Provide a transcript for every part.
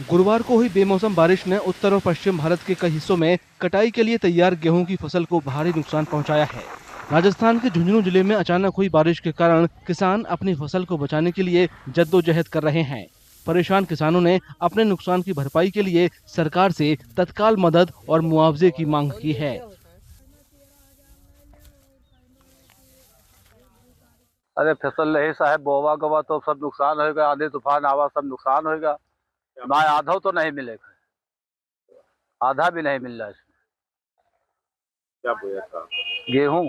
गुरुवार को हुई बेमौसम बारिश ने उत्तर और पश्चिम भारत के कई हिस्सों में कटाई के लिए तैयार गेहूं की फसल को भारी नुकसान पहुंचाया है। राजस्थान के झुंझुनू जिले में अचानक हुई बारिश के कारण किसान अपनी फसल को बचाने के लिए जद्दोजहद कर रहे हैं। परेशान किसानों ने अपने नुकसान की भरपाई के लिए सरकार से तत्काल मदद और मुआवजे की मांग की है। अरे फसल रही साहब, बोवा गवा तो सब नुकसान होगा, आंधी तूफान आवा सब नुकसान होगा। ना आधा तो नहीं मिलेगा, आधा भी नहीं मिल रहा है इसमें। क्या बोया था? गेहूं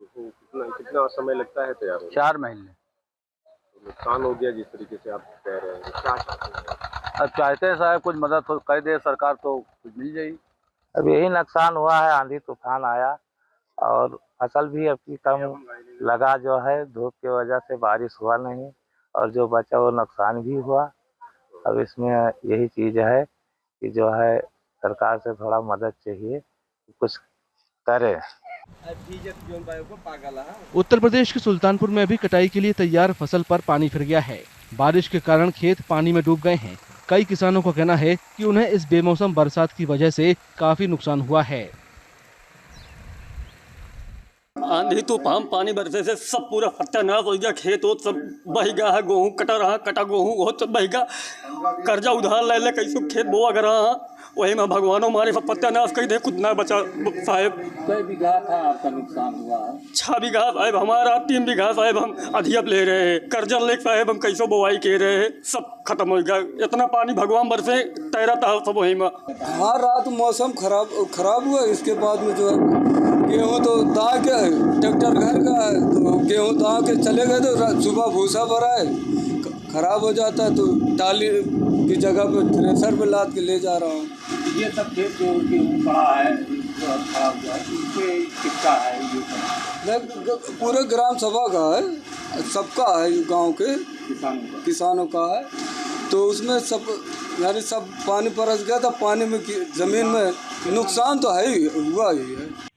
कितना कितना समय लगता है तैयार होने में? 4 महीने। तो नुकसान हो गया जिस तरीके से आप कह रहे हैं, क्या चाहते हैं? अब चाहते हैं साहब कुछ मदद हो कर दे सरकार तो कुछ मिल जाएगी। अब यही नुकसान हुआ है, आंधी तूफान आया और फसल भी अभी कम लगा जो है, धूप की वजह से बारिश हुआ नहीं और जो बचा वो नुकसान भी हुआ। अब इसमें यही चीज़ है कि जो है सरकार से थोड़ा मदद चाहिए, कुछ करे। उत्तर प्रदेश के सुल्तानपुर में भी कटाई के लिए तैयार फसल पर पानी फिर गया है। बारिश के कारण खेत पानी में डूब गए हैं। कई किसानों का कहना है कि उन्हें इस बेमौसम बरसात की वजह से काफी नुकसान हुआ है। आंधी तूफान पानी बरसे से सब पूरा सत्यानाश हो गया, खेत वो सब बह गया है, गेहूँ कटा रहा, कटा गेहूँ वो सब बह गया। कर्जा उधार ले ले कैसे खेत बोआ कर रहा, वही में भगवानों मारे सब सत्यानाश कही दे, कुछ ना बचा साहेब। कई बीघा था आपका नुकसान हुआ है? 6 बीघा साहेब हमारा, 3 बीघा साहेब हम अधियब ले रहे हैं, कर्जा ले साहेब हम कैसे बोआई के रहे हैं, सब खत्म हो गया। इतना पानी भगवान बरसे तैरा था सब वही में। हाँ, रात मौसम खराब हुआ, इसके बाद में जो है गेहूँ तो दाह के ट्रैक्टर घर का है, तो गेहूँ दाह के चले गए तो सुबह भूसा भरा है, खराब हो जाता है तो टाली की जगह पे थ्रेसर पे लाद के ले जा रहा हूँ। ये सब खेत जो गेहूँ पड़ा है जो खराब हुआ है, इसके कितना है ये सब? पूरे ग्राम सभा का है, सबका है, गांव के किसानों का है। तो उसमें सब यानी सब पानी बरस गया था, पानी में जमीन में नुकसान तो है ही, हुआ ही है।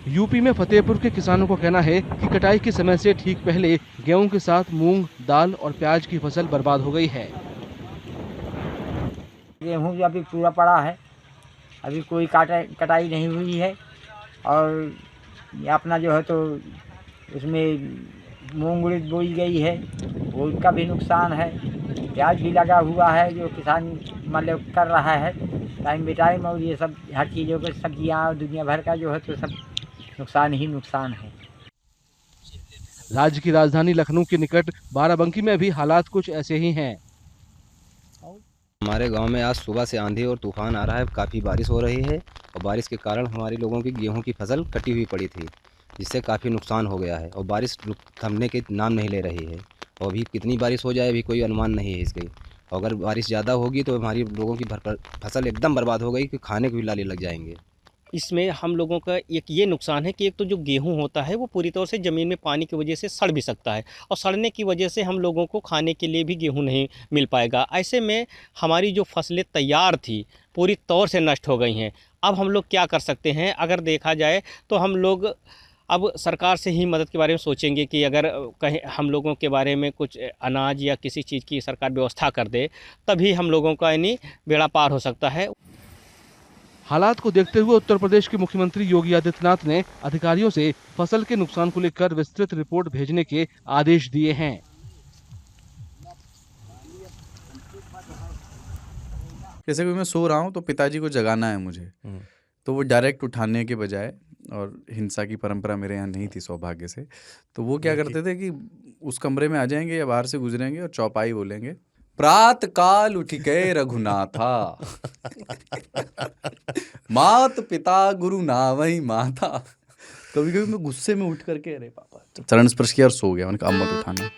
यूपी में फतेहपुर के किसानों का कहना है कि कटाई के समय से ठीक पहले गेहूं के साथ मूंग, दाल और प्याज की फसल बर्बाद हो गई है। गेहूँ भी अभी पूरा पड़ा है, अभी कोई कटाई नहीं हुई है और अपना जो है तो उसमें मूंग उड़द बोई गई है, उसका भी नुकसान है। प्याज भी लगा हुआ है जो किसान मतलब कर रहा है टाइम बे टाइम, और ये सब हर चीज़ों के सब्जियाँ और दुनिया भर का जो है तो सब नुकसान ही नुकसान है। राज्य की राजधानी लखनऊ के निकट बाराबंकी में भी हालात कुछ ऐसे ही हैं। हमारे गांव में आज सुबह से आंधी और तूफान आ रहा है, काफ़ी बारिश हो रही है और बारिश के कारण हमारे लोगों की गेहूं की फसल कटी हुई पड़ी थी, जिससे काफ़ी नुकसान हो गया है और बारिश थमने के नाम नहीं ले रही है और अभी कितनी बारिश हो जाए अभी कोई अनुमान नहीं है इसकी। अगर बारिश ज़्यादा होगी तो हमारी लोगों की फसल एकदम बर्बाद हो गई कि खाने को भी लाले लग जाएंगे। इसमें हम लोगों का एक ये नुकसान है कि एक तो जो गेहूं होता है वो पूरी तौर से ज़मीन में पानी की वजह से सड़ भी सकता है और सड़ने की वजह से हम लोगों को खाने के लिए भी गेहूं नहीं मिल पाएगा। ऐसे में हमारी जो फसलें तैयार थी पूरी तौर से नष्ट हो गई हैं। अब हम लोग क्या कर सकते हैं? अगर देखा जाए तो हम लोग अब सरकार से ही मदद के बारे में सोचेंगे कि अगर कहीं हम लोगों के बारे में कुछ अनाज या किसी चीज़ की सरकार व्यवस्था कर दे, तभी हम लोगों का यानी बेड़ा पार हो सकता है। हालात को देखते हुए उत्तर प्रदेश के मुख्यमंत्री योगी आदित्यनाथ ने अधिकारियों से फसल के नुकसान को लेकर विस्तृत रिपोर्ट भेजने के आदेश दिए हैं। जैसे कि मैं सो रहा हूँ तो पिताजी को जगाना है मुझे, तो वो डायरेक्ट उठाने के बजाय, और हिंसा की परंपरा मेरे यहाँ नहीं थी सौभाग्य से, तो वो क्या करते थे कि उस कमरे में आ जाएंगे या बाहर से गुजरेंगे और चौपाई बोलेंगे, प्रात काल उठ के रघुनाथा मात पिता गुरु नावई माता। कभी कभी मैं गुस्से में उठ करके अरे पापा चरण स्पर्श किया और सो गया। मैंने कहा अब मत उठाना।